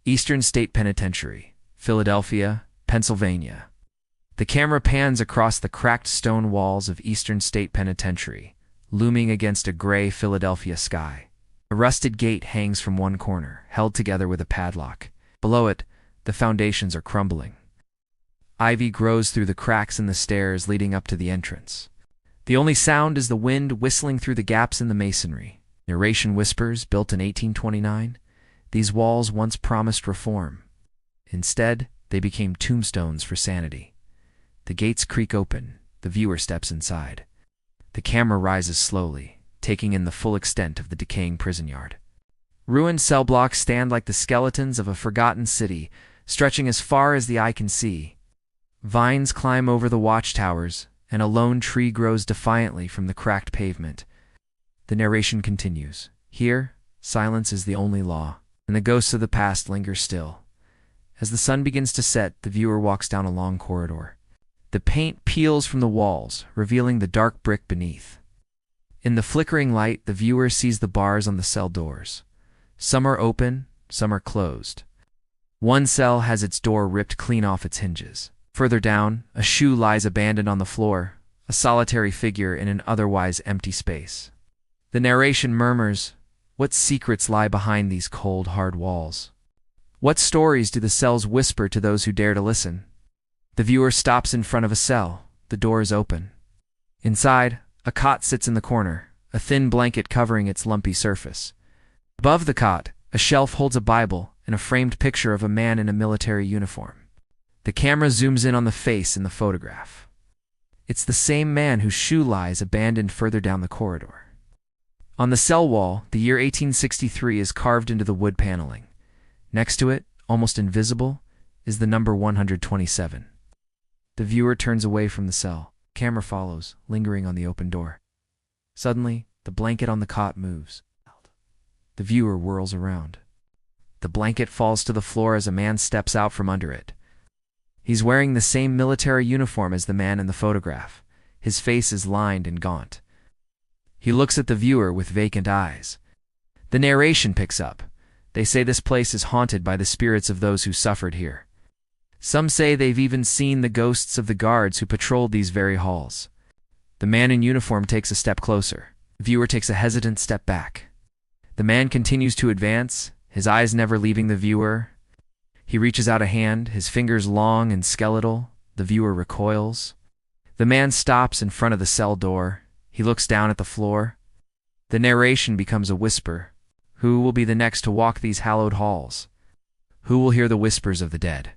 Eastern State Penitentiary, Philadelphia, Pennsylvania. The camera pans across the cracked stone walls of Eastern State Penitentiary, looming against a gray Philadelphia sky. A rusted gate hangs from one corner, held together with a padlock. Below it, the foundations are crumbling. Ivy grows through the cracks in the stairs leading up to the entrance. The only sound is the wind whistling through the gaps in the masonry. Narration whispers, built in 1829, these walls once promised reform. Instead, they became tombstones for sanity. The gates creak open. The viewer steps inside. The camera rises slowly, taking in the full extent of the decaying prison yard. Ruined cell blocks stand like the skeletons of a forgotten city, stretching as far as the eye can see. Vines climb over the watchtowers, and a lone tree grows defiantly from the cracked pavement. The narration continues. Here, silence is the only law, and the ghosts of the past linger still. As the sun begins to set, the viewer walks down a long corridor. The paint peels from the walls, revealing the dark brick beneath. In the flickering light, the viewer sees the bars on the cell doors. Some are open, some are closed. One cell has its door ripped clean off its hinges. Further down, a shoe lies abandoned on the floor, a solitary figure in an otherwise empty space. The narration murmurs, what secrets lie behind these cold, hard walls? What stories do the cells whisper to those who dare to listen? The viewer stops in front of a cell. The door is open. Inside, a cot sits in the corner, a thin blanket covering its lumpy surface. Above the cot, a shelf holds a Bible and a framed picture of a man in a military uniform. The camera zooms in on the face in the photograph. It's the same man whose shoe lies abandoned further down the corridor. On the cell wall, the year 1863 is carved into the wood paneling. Next to it, almost invisible, is the number 127. The viewer turns away from the cell. Camera follows, lingering on the open door. Suddenly, the blanket on the cot moves. The viewer whirls around. The blanket falls to the floor as a man steps out from under it. He's wearing the same military uniform as the man in the photograph. His face is lined and gaunt. He looks at the viewer with vacant eyes. The narration picks up. They say this place is haunted by the spirits of those who suffered here. Some say they've even seen the ghosts of the guards who patrolled these very halls. The man in uniform takes a step closer. The viewer takes a hesitant step back. The man continues to advance, his eyes never leaving the viewer. He reaches out a hand, his fingers long and skeletal. The viewer recoils. The man stops in front of the cell door. He looks down at the floor. The narration becomes a whisper. Who will be the next to walk these hallowed halls? Who will hear the whispers of the dead?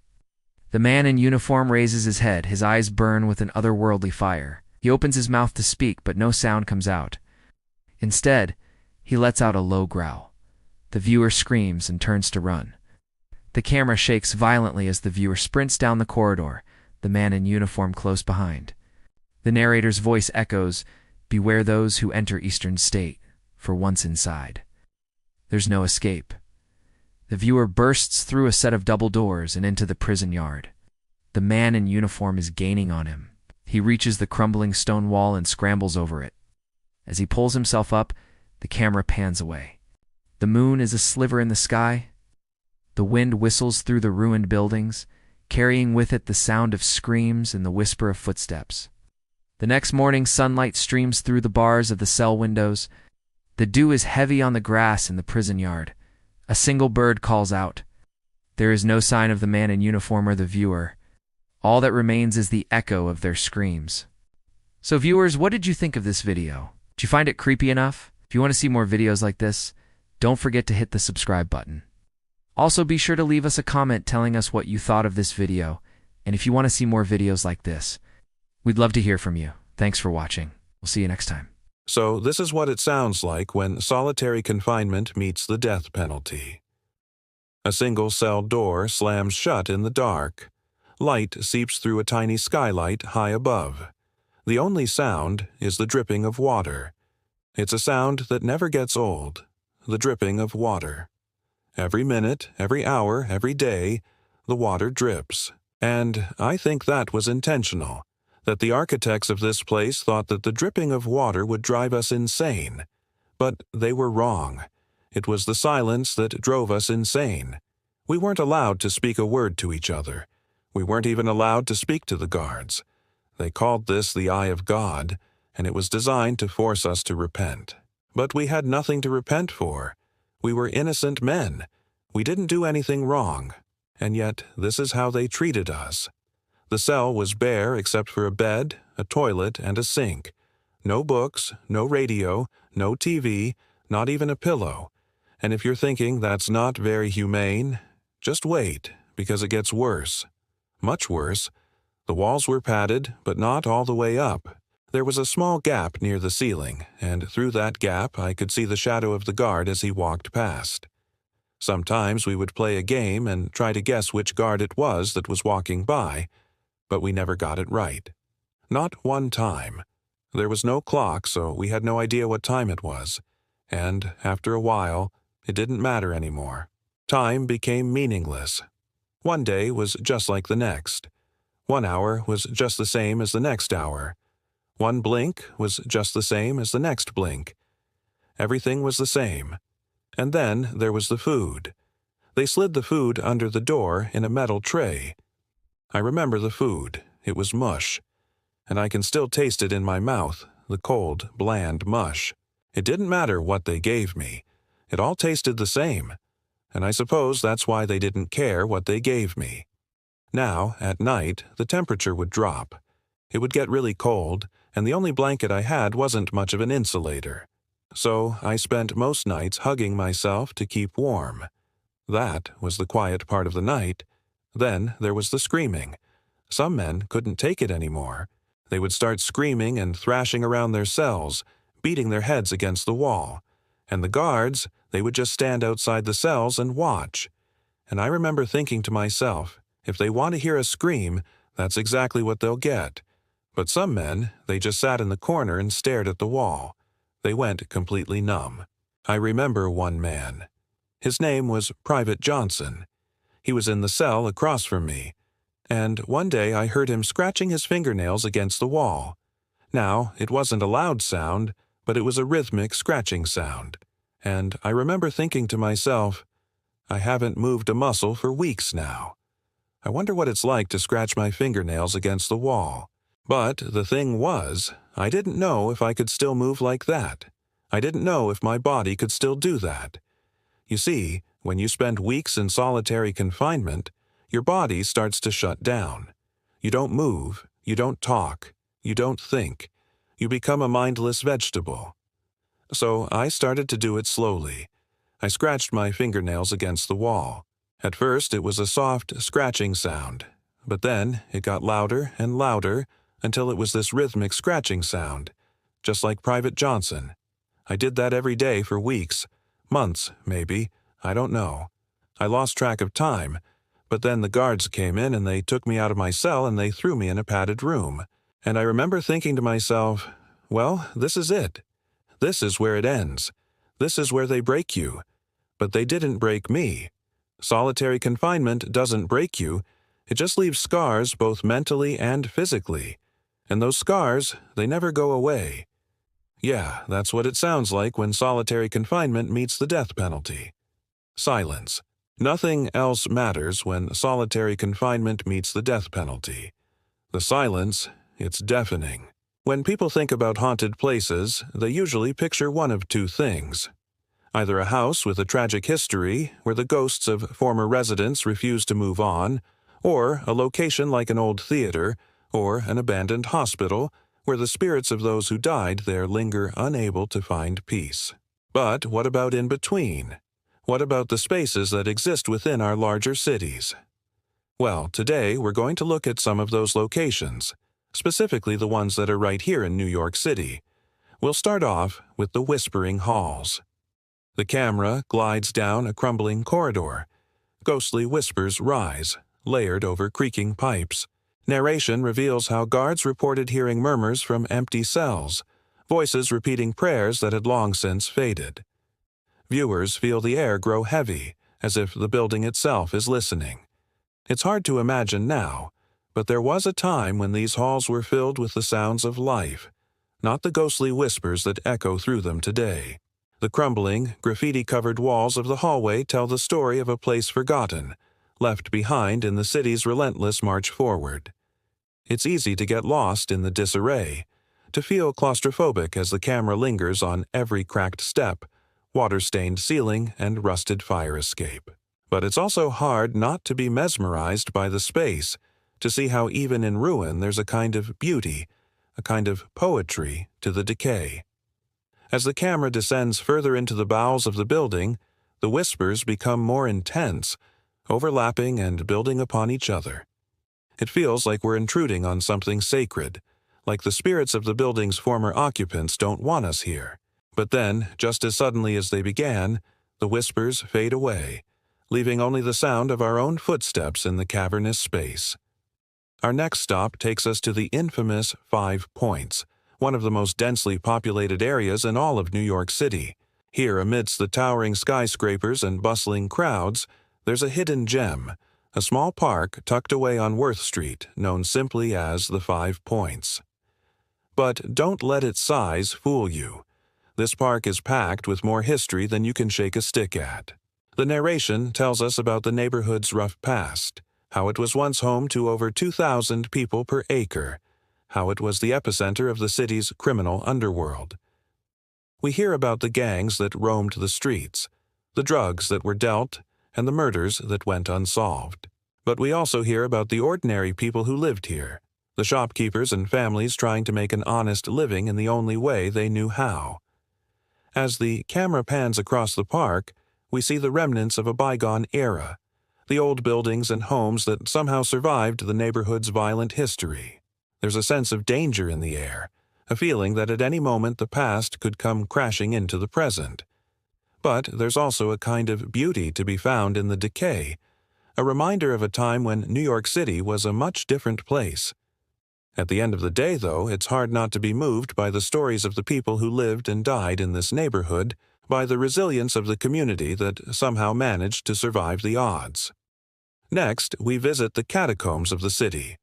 The man in uniform raises his head, his eyes burn with an otherworldly fire. He opens his mouth to speak, but no sound comes out. Instead, he lets out a low growl. The viewer screams and turns to run. The camera shakes violently as the viewer sprints down the corridor, the man in uniform close behind. The narrator's voice echoes, beware those who enter Eastern State, for once inside. There's no escape. The viewer bursts through a set of double doors and into the prison yard. The man in uniform is gaining on him. He reaches the crumbling stone wall and scrambles over it. As he pulls himself up, the camera pans away. The moon is a sliver in the sky. The wind whistles through the ruined buildings, carrying with it the sound of screams and the whisper of footsteps. The next morning, sunlight streams through the bars of the cell windows. The dew is heavy on the grass in the prison yard. A single bird calls out. There is no sign of the man in uniform or the viewer. All that remains is the echo of their screams. So viewers, what did you think of this video? Did you find it creepy enough? If you want to see more videos like this, don't forget to hit the subscribe button. Also, be sure to leave us a comment telling us what you thought of this video, and if you want to see more videos like this, we'd love to hear from you. Thanks for watching. We'll see you next time. So this is what it sounds like when solitary confinement meets the death penalty. A single cell door slams shut in the dark. Light seeps through a tiny skylight high above. The only sound is the dripping of water. It's a sound that never gets old, the dripping of water. Every minute, every hour, every day, the water drips. And I think that was intentional, that the architects of this place thought that the dripping of water would drive us insane. But they were wrong. It was the silence that drove us insane. We weren't allowed to speak a word to each other. We weren't even allowed to speak to the guards. They called this the eye of God, and it was designed to force us to repent. But we had nothing to repent for. We were innocent men. We didn't do anything wrong. And yet, this is how they treated us. The cell was bare except for a bed, a toilet, and a sink. No books, no radio, no TV, not even a pillow. And if you're thinking that's not very humane, just wait, because it gets worse. Much worse. The walls were padded, but not all the way up. There was a small gap near the ceiling, and through that gap I could see the shadow of the guard as he walked past. Sometimes we would play a game and try to guess which guard it was that was walking by, but we never got it right. Not one time. There was no clock, so we had no idea what time it was, and after a while, it didn't matter anymore. Time became meaningless. One day was just like the next. 1 hour was just the same as the next hour. One blink was just the same as the next blink. Everything was the same. And then there was the food. They slid the food under the door in a metal tray. I remember the food. It was mush. And I can still taste it in my mouth, the cold, bland mush. It didn't matter what they gave me. It all tasted the same. And I suppose that's why they didn't care what they gave me. Now, at night, the temperature would drop. It would get really cold, and the only blanket I had wasn't much of an insulator. So I spent most nights hugging myself to keep warm. That was the quiet part of the night. Then there was the screaming. Some men couldn't take it anymore. They would start screaming and thrashing around their cells, beating their heads against the wall. And the guards, they would just stand outside the cells and watch. And I remember thinking to myself, if they want to hear a scream, that's exactly what they'll get. But some men, they just sat in the corner and stared at the wall. They went completely numb. I remember one man. His name was Private Johnson. He was in the cell across from me. And one day I heard him scratching his fingernails against the wall. Now, it wasn't a loud sound, but it was a rhythmic scratching sound. And I remember thinking to myself, I haven't moved a muscle for weeks now. I wonder what it's like to scratch my fingernails against the wall. But the thing was, I didn't know if I could still move like that. I didn't know if my body could still do that. You see, when you spend weeks in solitary confinement, your body starts to shut down. You don't move, you don't talk, you don't think. You become a mindless vegetable. So I started to do it slowly. I scratched my fingernails against the wall. At first it was a soft, scratching sound, but then it got louder and louder until it was this rhythmic scratching sound, just like Private Johnson. I did that every day for weeks, months maybe, I don't know. I lost track of time, but then the guards came in and they took me out of my cell and they threw me in a padded room. And I remember thinking to myself, well, this is it. This is where it ends. This is where they break you. But they didn't break me. Solitary confinement doesn't break you. It just leaves scars both mentally and physically. And those scars, they never go away. Yeah, that's what it sounds like when solitary confinement meets the death penalty. Silence. Nothing else matters when solitary confinement meets the death penalty. The silence, it's deafening. When people think about haunted places, they usually picture one of two things. Either a house with a tragic history, where the ghosts of former residents refuse to move on, or a location like an old theater, or an abandoned hospital, where the spirits of those who died there linger unable to find peace. But what about in between? What about the spaces that exist within our larger cities? Well, today we're going to look at some of those locations, specifically the ones that are right here in New York City. We'll start off with the Whispering Halls. The camera glides down a crumbling corridor. Ghostly whispers rise, layered over creaking pipes. Narration reveals how guards reported hearing murmurs from empty cells, voices repeating prayers that had long since faded. Viewers feel the air grow heavy, as if the building itself is listening. It's hard to imagine now, but there was a time when these halls were filled with the sounds of life, not the ghostly whispers that echo through them today. The crumbling, graffiti-covered walls of the hallway tell the story of a place forgotten, left behind in the city's relentless march forward. It's easy to get lost in the disarray, to feel claustrophobic as the camera lingers on every cracked step, water-stained ceiling, and rusted fire escape. But it's also hard not to be mesmerized by the space, to see how even in ruin there's a kind of beauty, a kind of poetry to the decay. As the camera descends further into the bowels of the building, the whispers become more intense, overlapping and building upon each other. It feels like we're intruding on something sacred, like the spirits of the building's former occupants don't want us here. But then, just as suddenly as they began, the whispers fade away, leaving only the sound of our own footsteps in the cavernous space. Our next stop takes us to the infamous 5 Points, one of the most densely populated areas in all of New York City. Here, amidst the towering skyscrapers and bustling crowds, there's a hidden gem, a small park tucked away on Worth Street, known simply as the 5 Points. But don't let its size fool you. This park is packed with more history than you can shake a stick at. The narration tells us about the neighborhood's rough past, how it was once home to over 2,000 people per acre, how it was the epicenter of the city's criminal underworld. We hear about the gangs that roamed the streets, the drugs that were dealt, and the murders that went unsolved. But we also hear about the ordinary people who lived here, the shopkeepers and families trying to make an honest living in the only way they knew how. As the camera pans across the park, we see the remnants of a bygone era, the old buildings and homes that somehow survived the neighborhood's violent history. There's a sense of danger in the air, a feeling that at any moment the past could come crashing into the present. But there's also a kind of beauty to be found in the decay, a reminder of a time when New York City was a much different place. At the end of the day, though, it's hard not to be moved by the stories of the people who lived and died in this neighborhood, by the resilience of the community that somehow managed to survive the odds. Next, we visit the catacombs of the city.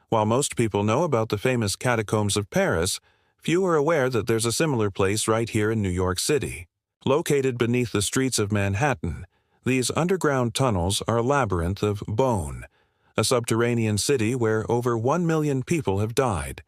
While most people know about the famous catacombs of Paris, few are aware that there's a similar place right here in New York City. Located beneath the streets of Manhattan, these underground tunnels are a labyrinth of bone, a subterranean city where over 1 million people have died.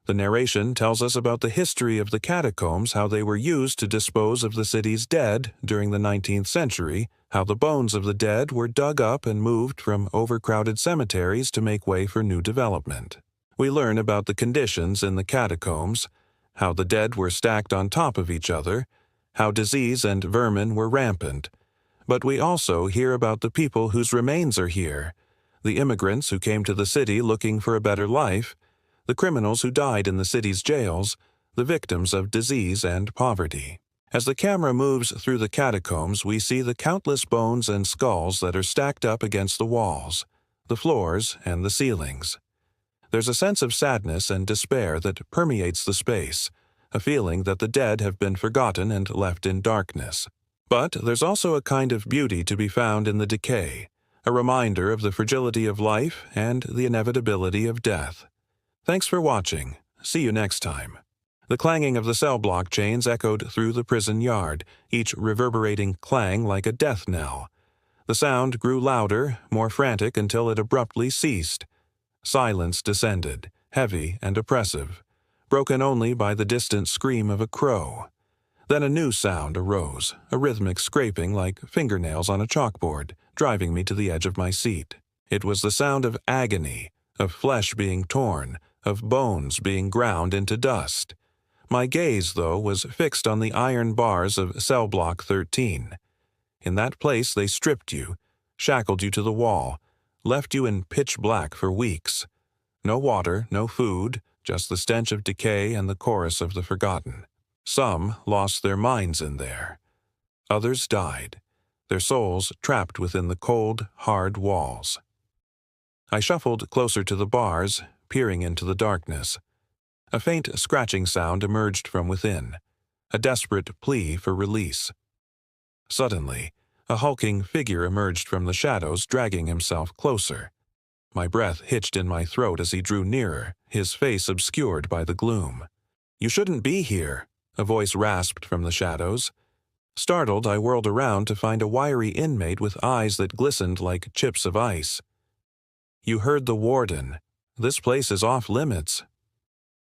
The narration tells us about the history of the catacombs, how they were used to dispose of the city's dead during the 19th century, how the bones of the dead were dug up and moved from overcrowded cemeteries to make way for new development. We learn about the conditions in the catacombs, how the dead were stacked on top of each other, how disease and vermin were rampant. But we also hear about the people whose remains are here, the immigrants who came to the city looking for a better life, the criminals who died in the city's jails, the victims of disease and poverty. As the camera moves through the catacombs, we see the countless bones and skulls that are stacked up against the walls, the floors, and the ceilings. There's a sense of sadness and despair that permeates the space, a feeling that the dead have been forgotten and left in darkness. But there's also a kind of beauty to be found in the decay, a reminder of the fragility of life and the inevitability of death. Thanks for watching. See you next time. The clanging of the cell block chains echoed through the prison yard, each reverberating clang like a death knell. The sound grew louder, more frantic until it abruptly ceased. Silence descended, heavy and oppressive, broken only by the distant scream of a crow. Then a new sound arose, a rhythmic scraping like fingernails on a chalkboard, driving me to the edge of my seat. It was the sound of agony, of flesh being torn, of bones being ground into dust. My gaze, though, was fixed on the iron bars of cell block 13. In that place they stripped you, shackled you to the wall, left you in pitch black for weeks. No water, no food, just the stench of decay and the chorus of the forgotten. Some lost their minds in there. Others died, their souls trapped within the cold, hard walls. I shuffled closer to the bars, peering into the darkness. A faint scratching sound emerged from within, a desperate plea for release. Suddenly, a hulking figure emerged from the shadows, dragging himself closer. My breath hitched in my throat as he drew nearer, his face obscured by the gloom. "You shouldn't be here," a voice rasped from the shadows. Startled, I whirled around to find a wiry inmate with eyes that glistened like chips of ice. "You heard the warden. This place is off limits."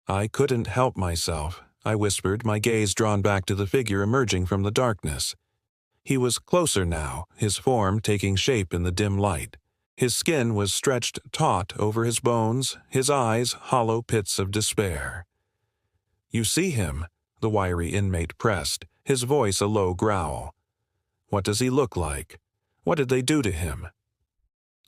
I couldn't help myself, I whispered, my gaze drawn back to the figure emerging from the darkness. He was closer now, his form taking shape in the dim light. His skin was stretched taut over his bones, his eyes hollow pits of despair. "You see him?" the wiry inmate pressed, his voice a low growl. "What does he look like? What did they do to him?"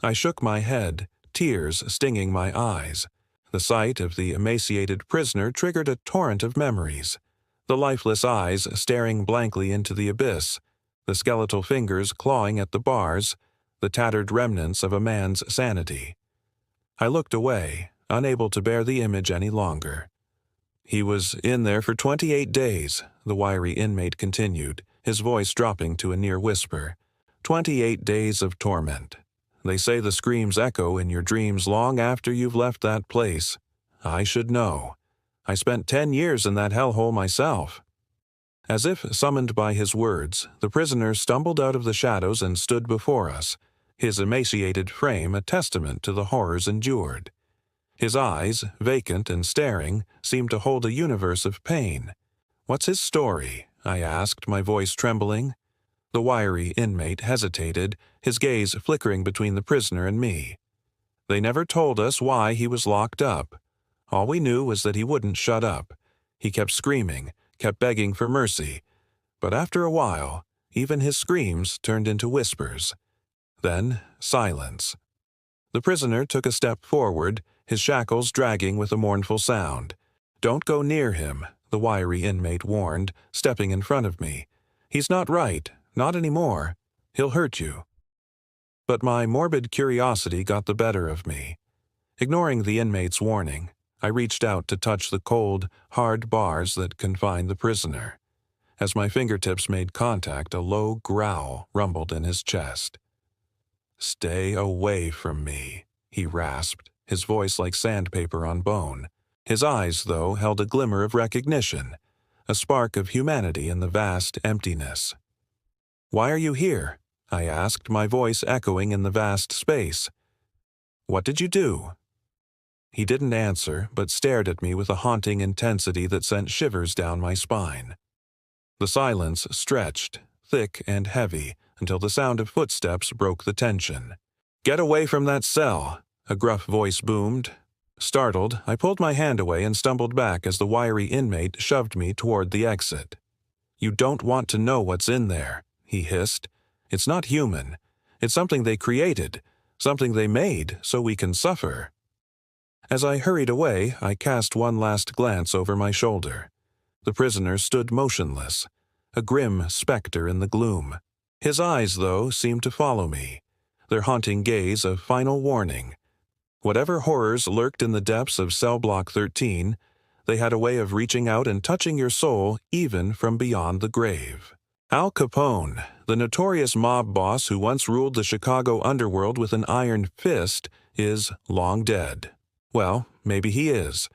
I shook my head, tears stinging my eyes. The sight of the emaciated prisoner triggered a torrent of memories. The lifeless eyes staring blankly into the abyss, the skeletal fingers clawing at the bars, the tattered remnants of a man's sanity. I looked away, unable to bear the image any longer. "He was in there for 28 days, the wiry inmate continued, his voice dropping to a near whisper. 28 days of torment. They say the screams echo in your dreams long after you've left that place. I should know. I spent 10 years in that hellhole myself." As if summoned by his words, the prisoner stumbled out of the shadows and stood before us, his emaciated frame a testament to the horrors endured. His eyes, vacant and staring, seemed to hold a universe of pain. "What's his story?" I asked, my voice trembling. The wiry inmate hesitated, his gaze flickering between the prisoner and me. "They never told us why he was locked up. All we knew was that he wouldn't shut up. He kept screaming, kept begging for mercy. But after a while, even his screams turned into whispers. Then, silence." The prisoner took a step forward, his shackles dragging with a mournful sound. "Don't go near him," the wiry inmate warned, stepping in front of me. "He's not right, not anymore. He'll hurt you." But my morbid curiosity got the better of me. Ignoring the inmate's warning, I reached out to touch the cold, hard bars that confined the prisoner. As my fingertips made contact, a low growl rumbled in his chest. "Stay away from me," he rasped, his voice like sandpaper on bone. His eyes, though, held a glimmer of recognition, a spark of humanity in the vast emptiness. "Why are you here?" I asked, my voice echoing in the vast space. "What did you do?" He didn't answer, but stared at me with a haunting intensity that sent shivers down my spine. The silence stretched, thick and heavy, until the sound of footsteps broke the tension. "Get away from that cell," a gruff voice boomed. Startled, I pulled my hand away and stumbled back as the wiry inmate shoved me toward the exit. "You don't want to know what's in there," he hissed. "It's not human. It's something they created, something they made so we can suffer." As I hurried away, I cast one last glance over my shoulder. The prisoner stood motionless, a grim specter in the gloom. His eyes, though, seemed to follow me, their haunting gaze a final warning. Whatever horrors lurked in the depths of Cell Block 13, they had a way of reaching out and touching your soul even from beyond the grave. Al Capone, the notorious mob boss who once ruled the Chicago underworld with an iron fist, is long dead. Well, maybe he is.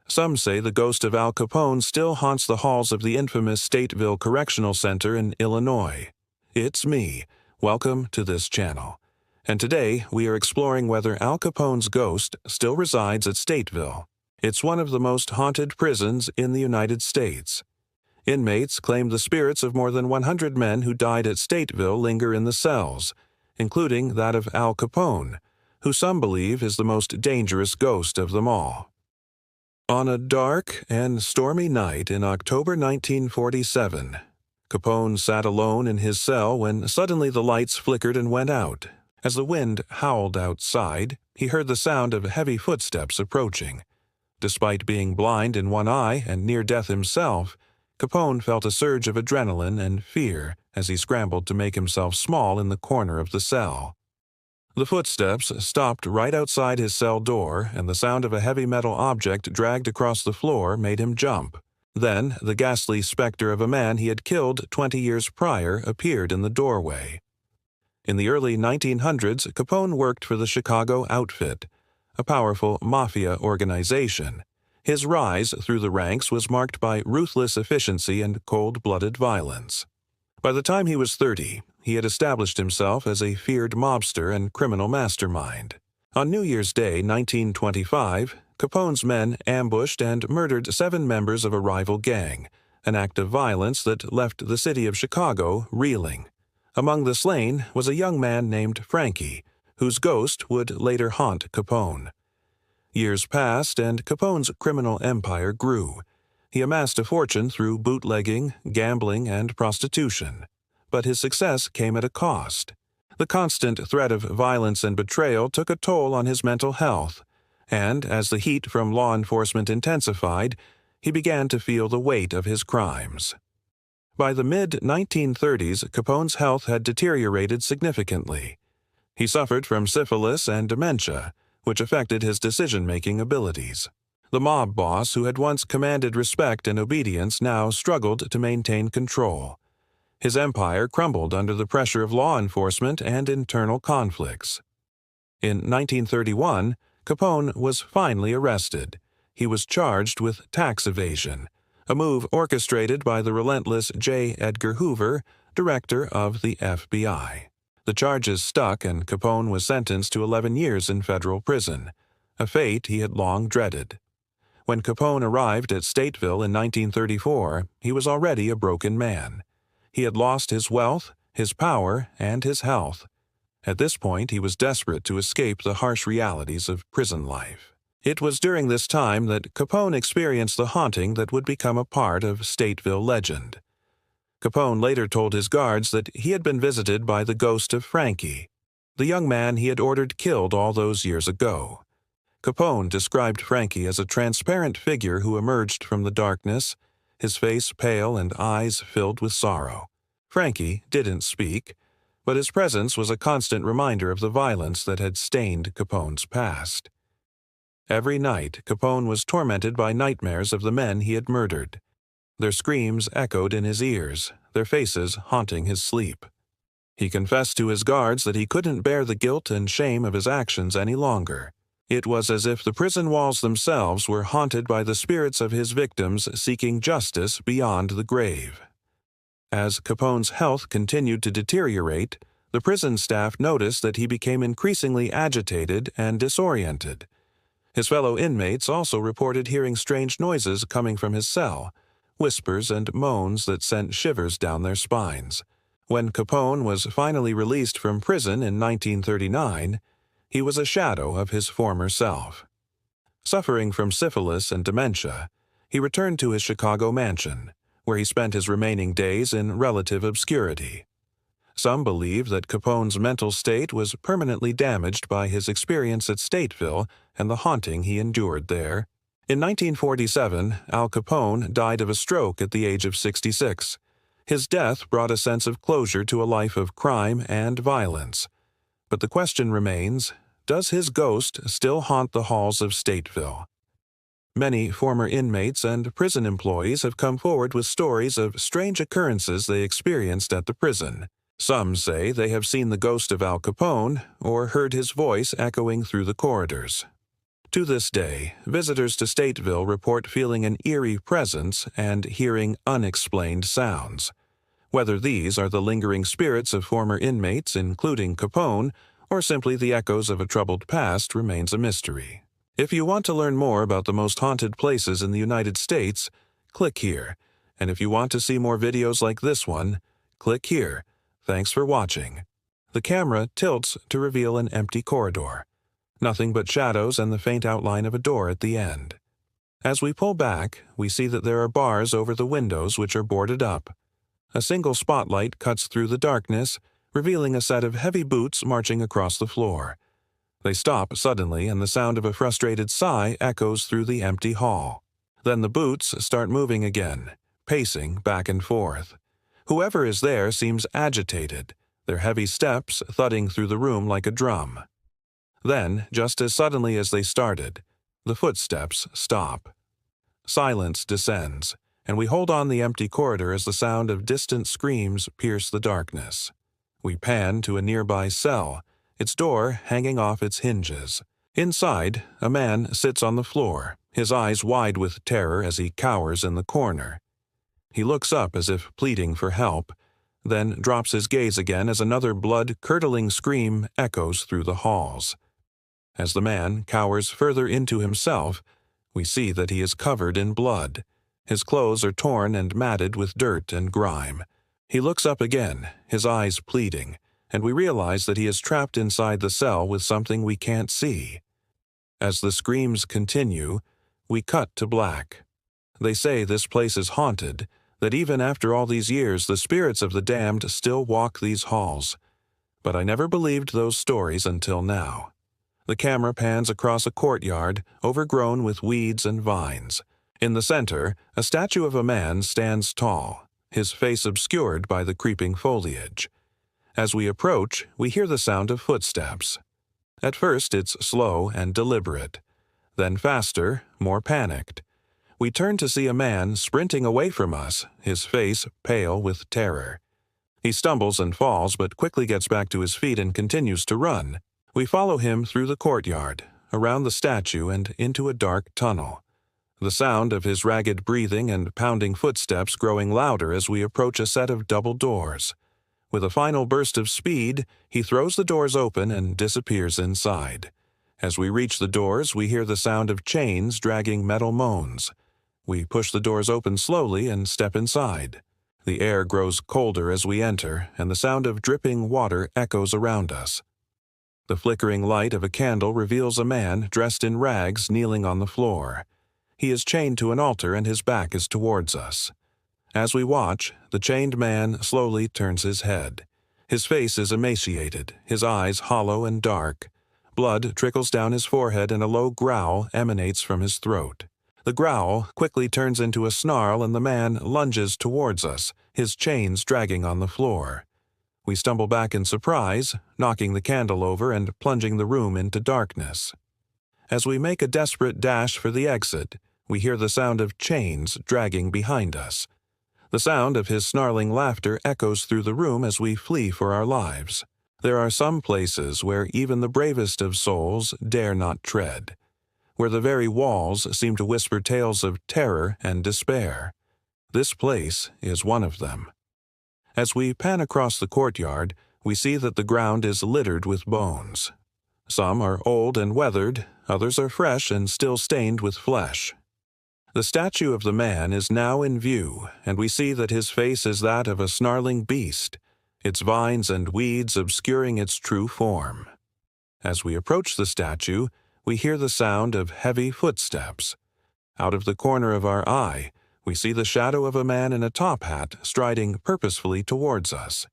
Some say the ghost of Al Capone still haunts the halls of the infamous Stateville Correctional Center in Illinois. It's me. Welcome to this channel. And today we are exploring whether Al Capone's ghost still resides at Stateville. It's one of the most haunted prisons in the United States. Inmates claim the spirits of more than 100 men who died at Stateville linger in the cells, including that of Al Capone, who some believe is the most dangerous ghost of them all. On a dark and stormy night in October 1947, Capone sat alone in his cell when suddenly the lights flickered and went out. As the wind howled outside, he heard the sound of heavy footsteps approaching. Despite being blind in one eye and near death himself, Capone felt a surge of adrenaline and fear as he scrambled to make himself small in the corner of the cell. The footsteps stopped right outside his cell door, and the sound of a heavy metal object dragged across the floor made him jump. Then, the ghastly specter of a man he had killed 20 years prior appeared in the doorway. In the early 1900s, Capone worked for the Chicago Outfit, a powerful mafia organization. His rise through the ranks was marked by ruthless efficiency and cold-blooded violence. By the time he was 30, he had established himself as a feared mobster and criminal mastermind. On New Year's Day, 1925, Capone's men ambushed and murdered 7 members of a rival gang, an act of violence that left the city of Chicago reeling. Among the slain was a young man named Frankie, whose ghost would later haunt Capone. Years passed, and Capone's criminal empire grew. He amassed a fortune through bootlegging, gambling, and prostitution. But his success came at a cost. The constant threat of violence and betrayal took a toll on his mental health, and as the heat from law enforcement intensified, he began to feel the weight of his crimes. By the mid-1930s, Capone's health had deteriorated significantly. He suffered from syphilis and dementia, which affected his decision-making abilities. The mob boss who had once commanded respect and obedience now struggled to maintain control. His empire crumbled under the pressure of law enforcement and internal conflicts. In 1931, Capone was finally arrested. He was charged with tax evasion, a move orchestrated by the relentless J. Edgar Hoover, director of the FBI. The charges stuck, and Capone was sentenced to 11 years in federal prison, a fate he had long dreaded. When Capone arrived at Stateville in 1934, he was already a broken man. He had lost his wealth, his power, and his health. At this point, he was desperate to escape the harsh realities of prison life. It was during this time that Capone experienced the haunting that would become a part of Stateville legend. Capone later told his guards that he had been visited by the ghost of Frankie, the young man he had ordered killed all those years ago. Capone described Frankie as a transparent figure who emerged from the darkness, his face pale and eyes filled with sorrow. Frankie didn't speak, but his presence was a constant reminder of the violence that had stained Capone's past. Every night, Capone was tormented by nightmares of the men he had murdered. Their screams echoed in his ears, their faces haunting his sleep. He confessed to his guards that he couldn't bear the guilt and shame of his actions any longer. It was as if the prison walls themselves were haunted by the spirits of his victims seeking justice beyond the grave. As Capone's health continued to deteriorate, the prison staff noticed that he became increasingly agitated and disoriented. His fellow inmates also reported hearing strange noises coming from his cell, whispers and moans that sent shivers down their spines. When Capone was finally released from prison in 1939, he was a shadow of his former self. Suffering from syphilis and dementia, he returned to his Chicago mansion, where he spent his remaining days in relative obscurity. Some believe that Capone's mental state was permanently damaged by his experience at Stateville and the haunting he endured there. In 1947, Al Capone died of a stroke at the age of 66. His death brought a sense of closure to a life of crime and violence. But the question remains, does his ghost still haunt the halls of Stateville? Many former inmates and prison employees have come forward with stories of strange occurrences they experienced at the prison. Some say they have seen the ghost of Al Capone or heard his voice echoing through the corridors. To this day, visitors to Stateville report feeling an eerie presence and hearing unexplained sounds. Whether these are the lingering spirits of former inmates, including Capone, or simply the echoes of a troubled past remains a mystery. If you want to learn more about the most haunted places in the United States, click here. And if you want to see more videos like this one, click here. Thanks for watching. The camera tilts to reveal an empty corridor. Nothing but shadows and the faint outline of a door at the end. As we pull back, we see that there are bars over the windows which are boarded up. A single spotlight cuts through the darkness, revealing a set of heavy boots marching across the floor. They stop suddenly, and the sound of a frustrated sigh echoes through the empty hall. Then the boots start moving again, pacing back and forth. Whoever is there seems agitated, their heavy steps thudding through the room like a drum. Then, just as suddenly as they started, the footsteps stop. Silence descends, and we hold on the empty corridor as the sound of distant screams pierce the darkness. We pan to a nearby cell, its door hanging off its hinges. Inside, a man sits on the floor, his eyes wide with terror as he cowers in the corner. He looks up as if pleading for help, then drops his gaze again as another blood-curdling scream echoes through the halls. As the man cowers further into himself, we see that he is covered in blood. His clothes are torn and matted with dirt and grime. He looks up again, his eyes pleading, and we realize that he is trapped inside the cell with something we can't see. As the screams continue, we cut to black. They say this place is haunted, that even after all these years the spirits of the damned still walk these halls. But I never believed those stories until now. The camera pans across a courtyard overgrown with weeds and vines. In the center, a statue of a man stands tall, his face obscured by the creeping foliage. As we approach, we hear the sound of footsteps. At first it's slow and deliberate, then faster, more panicked. We turn to see a man sprinting away from us, his face pale with terror. He stumbles and falls but quickly gets back to his feet and continues to run. We follow him through the courtyard, around the statue and into a dark tunnel. The sound of his ragged breathing and pounding footsteps growing louder as we approach a set of double doors. With a final burst of speed, he throws the doors open and disappears inside. As we reach the doors, we hear the sound of chains dragging metal moans. We push the doors open slowly and step inside. The air grows colder as we enter, and the sound of dripping water echoes around us. The flickering light of a candle reveals a man dressed in rags kneeling on the floor. He is chained to an altar and his back is towards us. As we watch, the chained man slowly turns his head. His face is emaciated, his eyes hollow and dark. Blood trickles down his forehead and a low growl emanates from his throat. The growl quickly turns into a snarl and the man lunges towards us, his chains dragging on the floor. We stumble back in surprise, knocking the candle over and plunging the room into darkness. As we make a desperate dash for the exit, we hear the sound of chains dragging behind us. The sound of his snarling laughter echoes through the room as we flee for our lives. There are some places where even the bravest of souls dare not tread, where the very walls seem to whisper tales of terror and despair. This place is one of them. As we pan across the courtyard, we see that the ground is littered with bones. Some are old and weathered, others are fresh and still stained with flesh. The statue of the man is now in view, and we see that his face is that of a snarling beast, its vines and weeds obscuring its true form. As we approach the statue, we hear the sound of heavy footsteps. Out of the corner of our eye, we see the shadow of a man in a top hat striding purposefully towards us.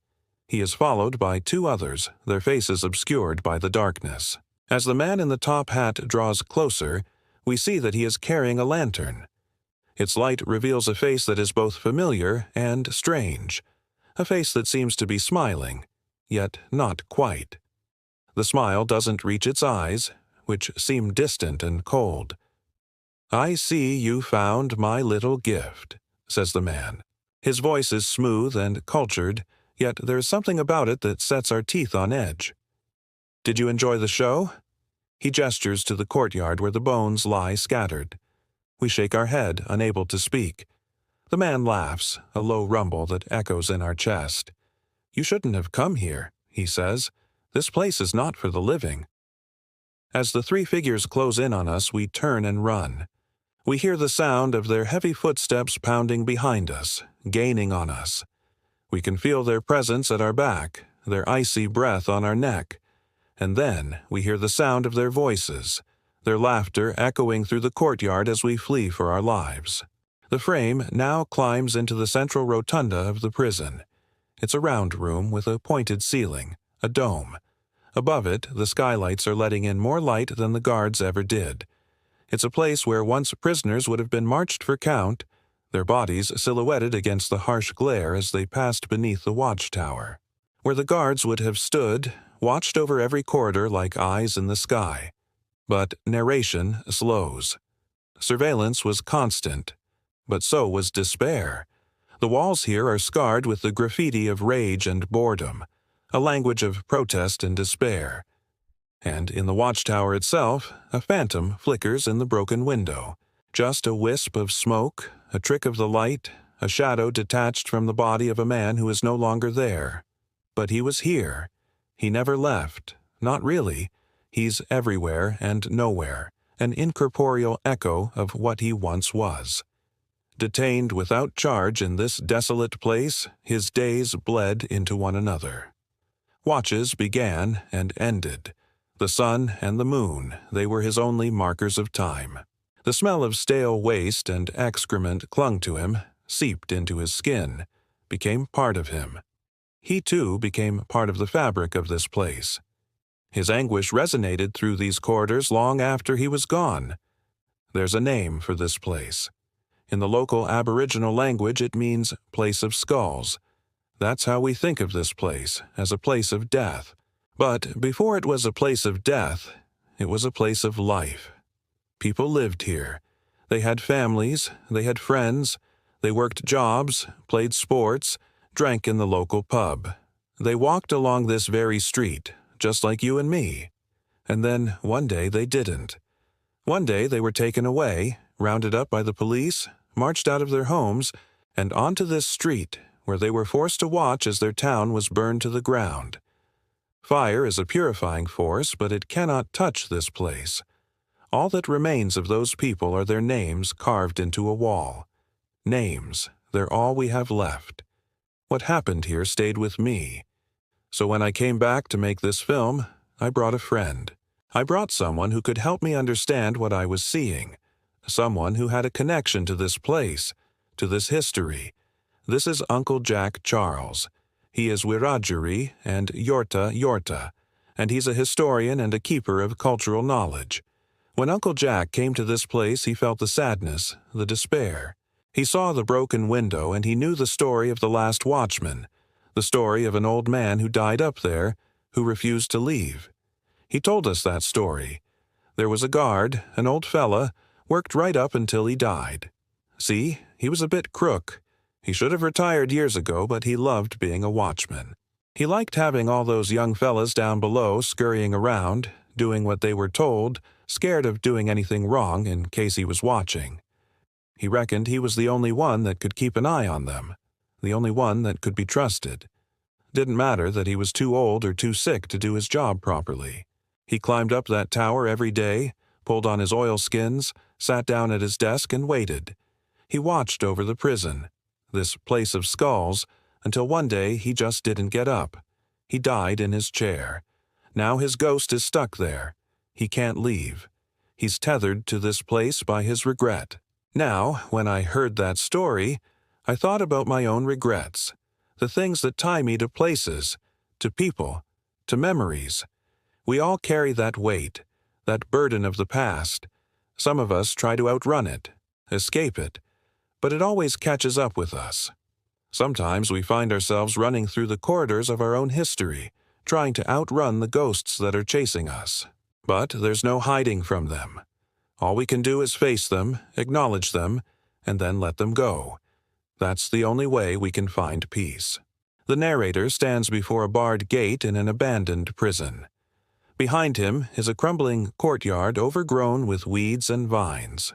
He is followed by two others, their faces obscured by the darkness. As the man in the top hat draws closer, we see that he is carrying a lantern. Its light reveals a face that is both familiar and strange, a face that seems to be smiling, yet not quite. The smile doesn't reach its eyes, which seem distant and cold. "I see you found my little gift," says the man. His voice is smooth and cultured, yet there is something about it that sets our teeth on edge. "Did you enjoy the show?" He gestures to the courtyard where the bones lie scattered. We shake our head, unable to speak. The man laughs, a low rumble that echoes in our chest. "You shouldn't have come here," he says. "This place is not for the living." As the three figures close in on us, we turn and run. We hear the sound of their heavy footsteps pounding behind us, gaining on us. We can feel their presence at our back, their icy breath on our neck. And then we hear the sound of their voices, their laughter echoing through the courtyard as we flee for our lives. The frame now climbs into the central rotunda of the prison. It's a round room with a pointed ceiling, a dome. Above it, the skylights are letting in more light than the guards ever did. It's a place where once prisoners would have been marched for count, their bodies silhouetted against the harsh glare as they passed beneath the watchtower, where the guards would have stood, watched over every corridor like eyes in the sky. But narration slows. Surveillance was constant, but so was despair. The walls here are scarred with the graffiti of rage and boredom, a language of protest and despair. And in the watchtower itself, a phantom flickers in the broken window. Just a wisp of smoke, a trick of the light, a shadow detached from the body of a man who is no longer there. But he was here. He never left. Not really. He's everywhere and nowhere, an incorporeal echo of what he once was. Detained without charge in this desolate place, his days bled into one another. Watches began and ended. The sun and the moon, they were his only markers of time. The smell of stale waste and excrement clung to him, seeped into his skin, became part of him. He too became part of the fabric of this place. His anguish resonated through these corridors long after he was gone. There's a name for this place. In the local Aboriginal language, it means place of skulls. That's how we think of this place, as a place of death. But before it was a place of death, it was a place of life. People lived here. They had families, they had friends, they worked jobs, played sports, drank in the local pub. They walked along this very street, just like you and me. And then one day they didn't. One day they were taken away, rounded up by the police, marched out of their homes, and onto this street, where they were forced to watch as their town was burned to the ground. Fire is a purifying force, but it cannot touch this place. All that remains of those people are their names carved into a wall. Names, they're all we have left. What happened here stayed with me. So when I came back to make this film, I brought a friend. I brought someone who could help me understand what I was seeing. Someone who had a connection to this place, to this history. This is Uncle Jack Charles. He is Wiradjuri and Yorta, and he's a historian and a keeper of cultural knowledge. When Uncle Jack came to this place, he felt the sadness, the despair. He saw the broken window, and he knew the story of the last watchman, the story of an old man who died up there, who refused to leave. He told us that story. There was a guard, an old fella, worked right up until he died. See, he was a bit crook. He should have retired years ago, but he loved being a watchman. He liked having all those young fellas down below scurrying around, doing what they were told, scared of doing anything wrong in case he was watching. He reckoned he was the only one that could keep an eye on them, the only one that could be trusted. Didn't matter that he was too old or too sick to do his job properly. He climbed up that tower every day, pulled on his oilskins, sat down at his desk and waited. He watched over the prison, this place of skulls, until one day he just didn't get up. He died in his chair. Now his ghost is stuck there. He can't leave. He's tethered to this place by his regret. Now, when I heard that story, I thought about my own regrets, the things that tie me to places, to people, to memories. We all carry that weight, that burden of the past. Some of us try to outrun it, escape it, but it always catches up with us. Sometimes we find ourselves running through the corridors of our own history, trying to outrun the ghosts that are chasing us. But there's no hiding from them. All we can do is face them, acknowledge them, and then let them go. That's the only way we can find peace. The narrator stands before a barred gate in an abandoned prison. Behind him is a crumbling courtyard overgrown with weeds and vines.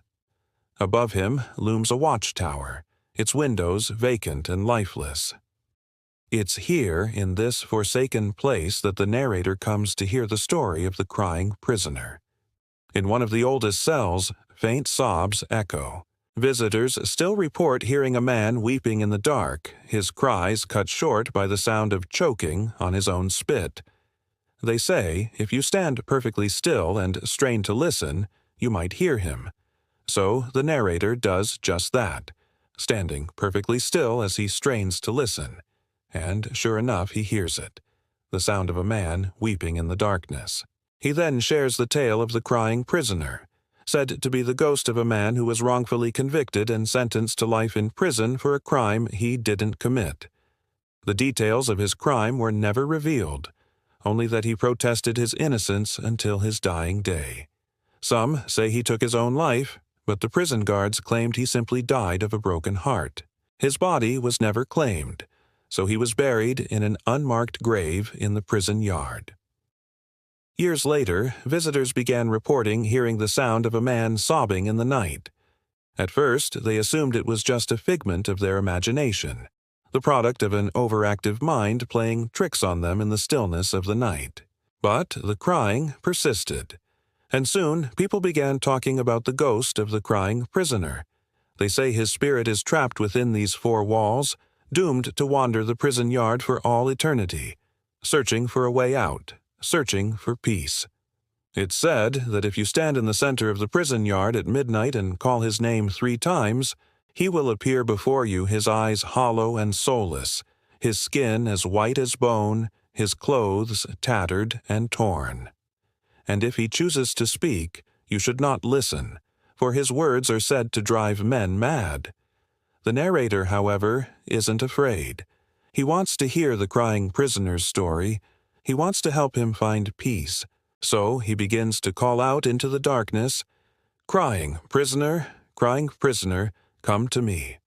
Above him looms a watchtower, its windows vacant and lifeless. It's here, in this forsaken place, that the narrator comes to hear the story of the crying prisoner. In one of the oldest cells, faint sobs echo. Visitors still report hearing a man weeping in the dark, his cries cut short by the sound of choking on his own spit. They say, if you stand perfectly still and strain to listen, you might hear him. So the narrator does just that, standing perfectly still as he strains to listen. And sure enough, he hears it, the sound of a man weeping in the darkness. He then shares the tale of the crying prisoner, said to be the ghost of a man who was wrongfully convicted and sentenced to life in prison for a crime he didn't commit. The details of his crime were never revealed, only that he protested his innocence until his dying day. Some say he took his own life, but the prison guards claimed he simply died of a broken heart. His body was never claimed, so he was buried in an unmarked grave in the prison yard. Years later, visitors began reporting hearing the sound of a man sobbing in the night. At first, they assumed it was just a figment of their imagination, the product of an overactive mind playing tricks on them in the stillness of the night. But the crying persisted, and soon people began talking about the ghost of the crying prisoner. They say his spirit is trapped within these four walls, doomed to wander the prison yard for all eternity, searching for a way out, searching for peace. It's said that if you stand in the center of the prison yard at midnight and call his name 3 times, he will appear before you, his eyes hollow and soulless, his skin as white as bone, his clothes tattered and torn. And if he chooses to speak, you should not listen, for his words are said to drive men mad. The narrator, however, isn't afraid. He wants to hear the crying prisoner's story. He wants to help him find peace. So he begins to call out into the darkness, crying prisoner, come to me."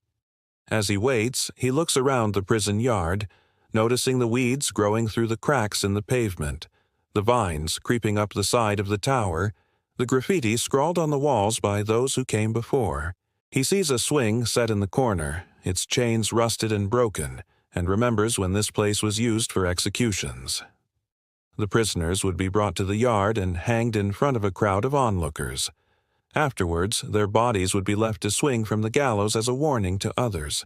As he waits, he looks around the prison yard, noticing the weeds growing through the cracks in the pavement, the vines creeping up the side of the tower, the graffiti scrawled on the walls by those who came before. He sees a swing set in the corner, its chains rusted and broken, and remembers when this place was used for executions. The prisoners would be brought to the yard and hanged in front of a crowd of onlookers. Afterwards, their bodies would be left to swing from the gallows as a warning to others.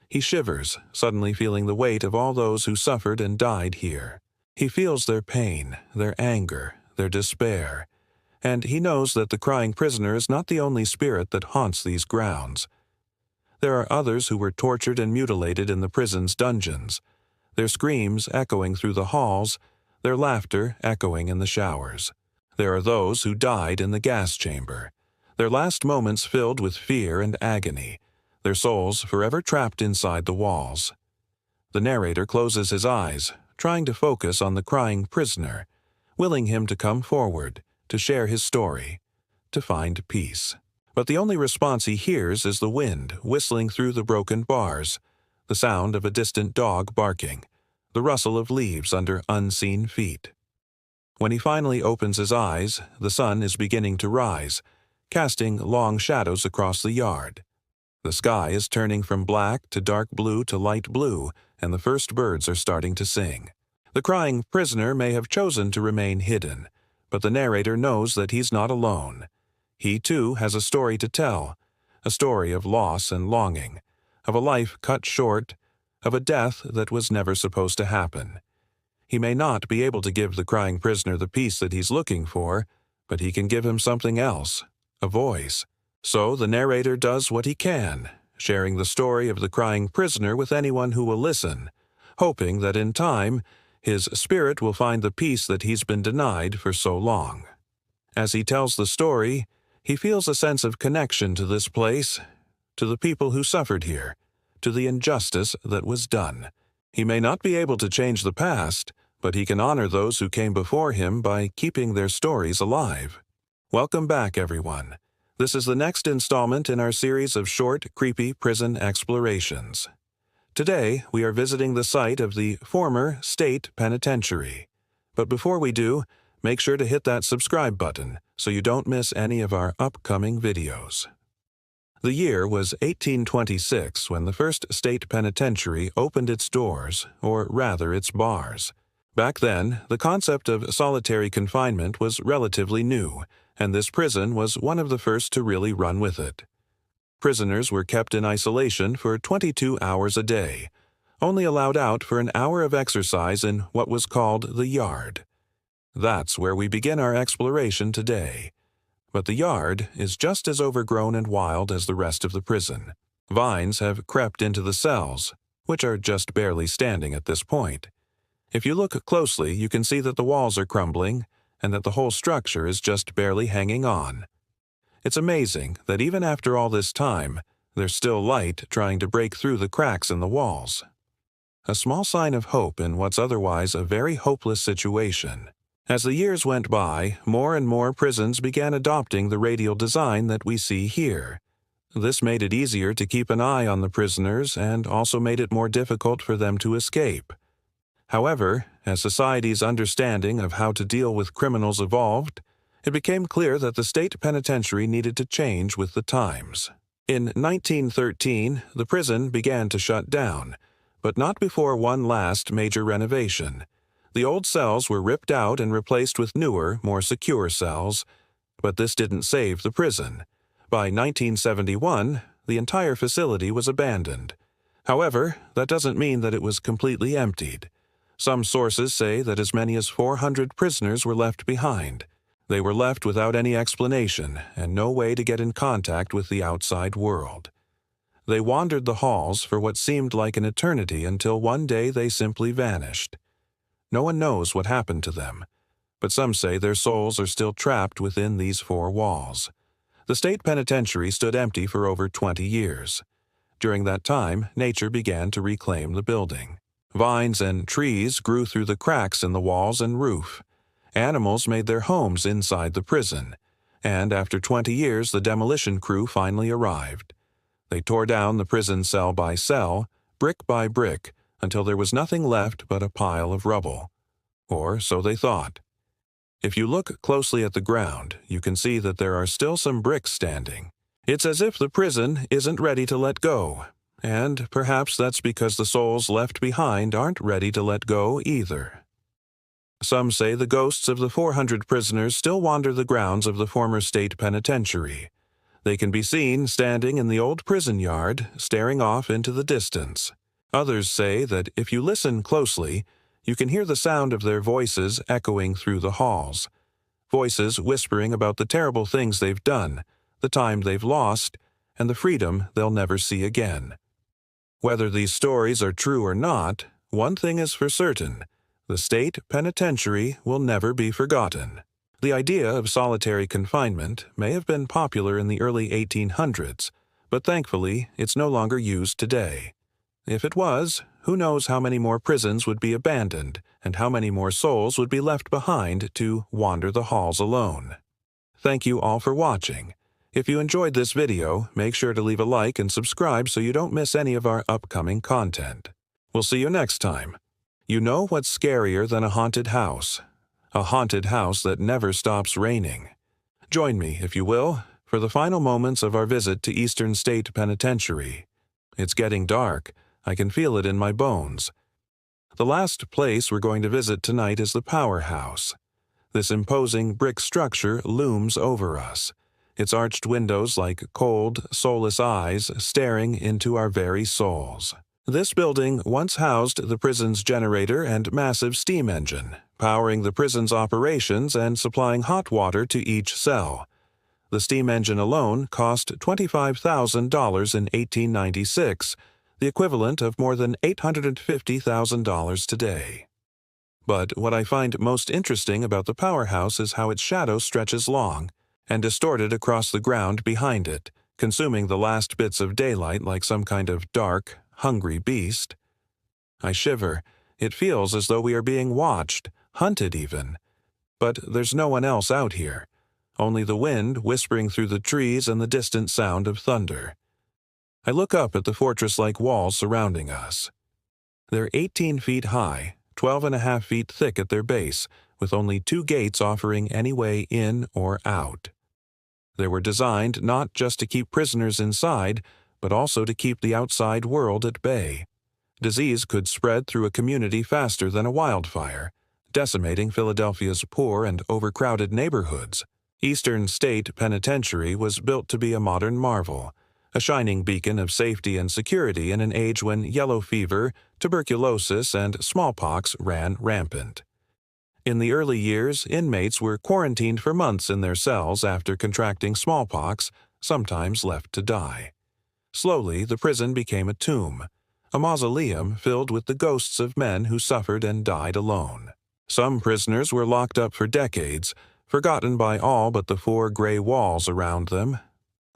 He shivers, suddenly feeling the weight of all those who suffered and died here. He feels their pain, their anger, their despair, and he knows that the crying prisoner is not the only spirit that haunts these grounds. There are others who were tortured and mutilated in the prison's dungeons, their screams echoing through the halls, their laughter echoing in the showers. There are those who died in the gas chamber, their last moments filled with fear and agony, their souls forever trapped inside the walls. The narrator closes his eyes, trying to focus on the crying prisoner, willing him to come forward, to share his story, to find peace. But the only response he hears is the wind whistling through the broken bars, the sound of a distant dog barking, the rustle of leaves under unseen feet. When he finally opens his eyes, the sun is beginning to rise, casting long shadows across the yard. The sky is turning from black to dark blue to light blue, and the first birds are starting to sing. The crying prisoner may have chosen to remain hidden, but the narrator knows that he's not alone. He, too, has a story to tell, a story of loss and longing, of a life cut short, of a death that was never supposed to happen. He may not be able to give the crying prisoner the peace that he's looking for, but he can give him something else, a voice. So the narrator does what he can, sharing the story of the crying prisoner with anyone who will listen, hoping that in time, his spirit will find the peace that he's been denied for so long. As he tells the story, he feels a sense of connection to this place, to the people who suffered here, to the injustice that was done. He may not be able to change the past, but he can honor those who came before him by keeping their stories alive. Welcome back, everyone. This is the next installment in our series of short, creepy prison explorations. Today, we are visiting the site of the former state penitentiary. But before we do, make sure to hit that subscribe button so you don't miss any of our upcoming videos. The year was 1826 when the first state penitentiary opened its doors, or rather its bars. Back then, the concept of solitary confinement was relatively new, and this prison was one of the first to really run with it. Prisoners were kept in isolation for 22 hours a day, only allowed out for an hour of exercise in what was called the yard. That's where we begin our exploration today. But the yard is just as overgrown and wild as the rest of the prison. Vines have crept into the cells, which are just barely standing at this point. If you look closely, you can see that the walls are crumbling and that the whole structure is just barely hanging on. It's amazing that even after all this time, there's still light trying to break through the cracks in the walls. A small sign of hope in what's otherwise a very hopeless situation. As the years went by, more and more prisons began adopting the radial design that we see here. This made it easier to keep an eye on the prisoners and also made it more difficult for them to escape. However, as society's understanding of how to deal with criminals evolved, it became clear that the state penitentiary needed to change with the times. In 1913, the prison began to shut down, but not before one last major renovation. The old cells were ripped out and replaced with newer, more secure cells, but this didn't save the prison. By 1971, the entire facility was abandoned. However, that doesn't mean that it was completely emptied. Some sources say that as many as 400 prisoners were left behind. They were left without any explanation and no way to get in contact with the outside world. They wandered the halls for what seemed like an eternity until one day they simply vanished. No one knows what happened to them, but some say their souls are still trapped within these four walls. The state penitentiary stood empty for over 20 years. During that time, nature began to reclaim the building. Vines and trees grew through the cracks in the walls and roof. Animals made their homes inside the prison, and after 20 years the demolition crew finally arrived. They tore down the prison cell by cell, brick by brick, until there was nothing left but a pile of rubble. Or so they thought. If you look closely at the ground, you can see that there are still some bricks standing. It's as if the prison isn't ready to let go, and perhaps that's because the souls left behind aren't ready to let go either. Some say the ghosts of the 400 prisoners still wander the grounds of the former state penitentiary. They can be seen standing in the old prison yard, staring off into the distance. Others say that if you listen closely, you can hear the sound of their voices echoing through the halls. Voices whispering about the terrible things they've done, the time they've lost, and the freedom they'll never see again. Whether these stories are true or not, one thing is for certain: the state penitentiary will never be forgotten. The idea of solitary confinement may have been popular in the early 1800s, but thankfully it's no longer used today. If it was, who knows how many more prisons would be abandoned and how many more souls would be left behind to wander the halls alone. Thank you all for watching. If you enjoyed this video, make sure to leave a like and subscribe so you don't miss any of our upcoming content. We'll see you next time. You know what's scarier than a haunted house? A haunted house that never stops raining. Join me, if you will, for the final moments of our visit to Eastern State Penitentiary. It's getting dark. I can feel it in my bones. The last place we're going to visit tonight is the powerhouse. This imposing brick structure looms over us, its arched windows like cold, soulless eyes staring into our very souls. This building once housed the prison's generator and massive steam engine, powering the prison's operations and supplying hot water to each cell. The steam engine alone cost $25,000 in 1896, the equivalent of more than $850,000 today. But what I find most interesting about the powerhouse is how its shadow stretches long and distorted across the ground behind it, consuming the last bits of daylight like some kind of dark, hungry beast. I shiver. It feels as though we are being watched, hunted even. But there's no one else out here, only the wind whispering through the trees and the distant sound of thunder. I look up at the fortress-like walls surrounding us. They're 18 feet high, 12.5 feet thick at their base, with only 2 gates offering any way in or out. They were designed not just to keep prisoners inside, but also to keep the outside world at bay. Disease could spread through a community faster than a wildfire, decimating Philadelphia's poor and overcrowded neighborhoods. Eastern State Penitentiary was built to be a modern marvel, a shining beacon of safety and security in an age when yellow fever, tuberculosis, and smallpox ran rampant. In the early years, inmates were quarantined for months in their cells after contracting smallpox, sometimes left to die. Slowly, the prison became a tomb, a mausoleum filled with the ghosts of men who suffered and died alone. Some prisoners were locked up for decades, forgotten by all but the 4 gray walls around them.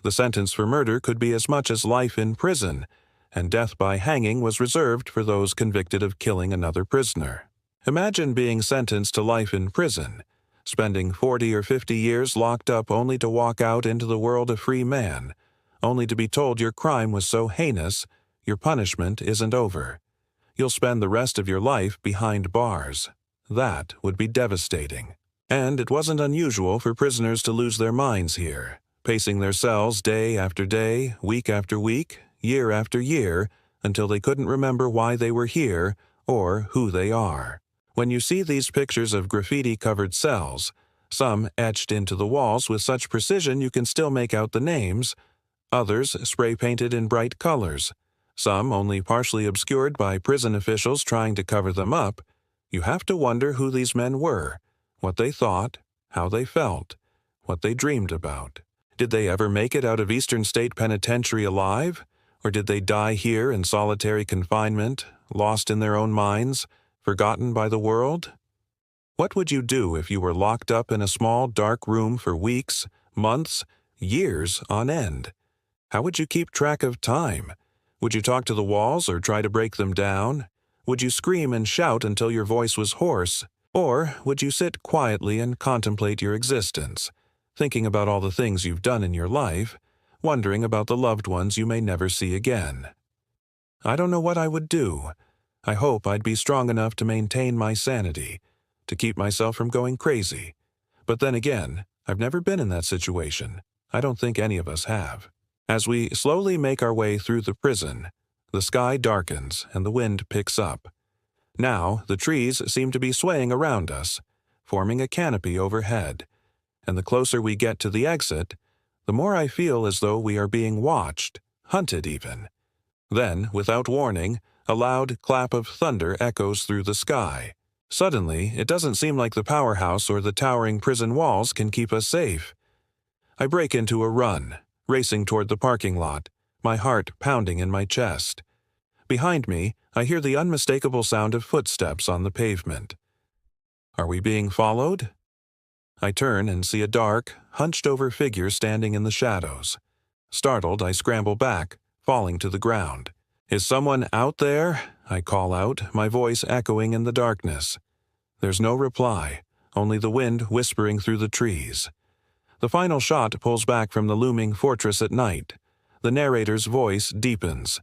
The sentence for murder could be as much as life in prison, and death by hanging was reserved for those convicted of killing another prisoner. Imagine being sentenced to life in prison, spending 40 or 50 years locked up only to walk out into the world a free man, only to be told your crime was so heinous, your punishment isn't over. You'll spend the rest of your life behind bars. That would be devastating. And it wasn't unusual for prisoners to lose their minds here, pacing their cells day after day, week after week, year after year, until they couldn't remember why they were here or who they are. When you see these pictures of graffiti-covered cells, some etched into the walls with such precision you can still make out the names, others spray-painted in bright colors, some only partially obscured by prison officials trying to cover them up, you have to wonder who these men were, what they thought, how they felt, what they dreamed about. Did they ever make it out of Eastern State Penitentiary alive? Or did they die here in solitary confinement, lost in their own minds, forgotten by the world? What would you do if you were locked up in a small, dark room for weeks, months, years on end? How would you keep track of time? Would you talk to the walls or try to break them down? Would you scream and shout until your voice was hoarse? Or would you sit quietly and contemplate your existence, thinking about all the things you've done in your life, wondering about the loved ones you may never see again? I don't know what I would do. I hope I'd be strong enough to maintain my sanity, to keep myself from going crazy. But then again, I've never been in that situation. I don't think any of us have. As we slowly make our way through the prison, the sky darkens and the wind picks up. Now, the trees seem to be swaying around us, forming a canopy overhead, and the closer we get to the exit, the more I feel as though we are being watched, hunted even. Then, without warning, a loud clap of thunder echoes through the sky. Suddenly, it doesn't seem like the powerhouse or the towering prison walls can keep us safe. I break into a run, racing toward the parking lot, my heart pounding in my chest. Behind me, I hear the unmistakable sound of footsteps on the pavement. Are we being followed? I turn and see a dark, hunched-over figure standing in the shadows. Startled, I scramble back, falling to the ground. "Is someone out there?" I call out, my voice echoing in the darkness. There's no reply, only the wind whispering through the trees. The final shot pulls back from the looming fortress at night. The narrator's voice deepens.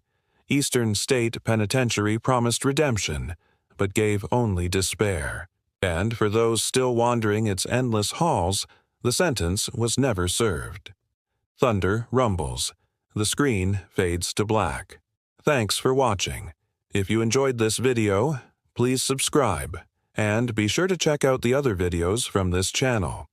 Eastern State Penitentiary promised redemption, but gave only despair. And for those still wandering its endless halls, the sentence was never served. Thunder rumbles. The screen fades to black. Thanks for watching. If you enjoyed this video, please subscribe, and be sure to check out the other videos from this channel.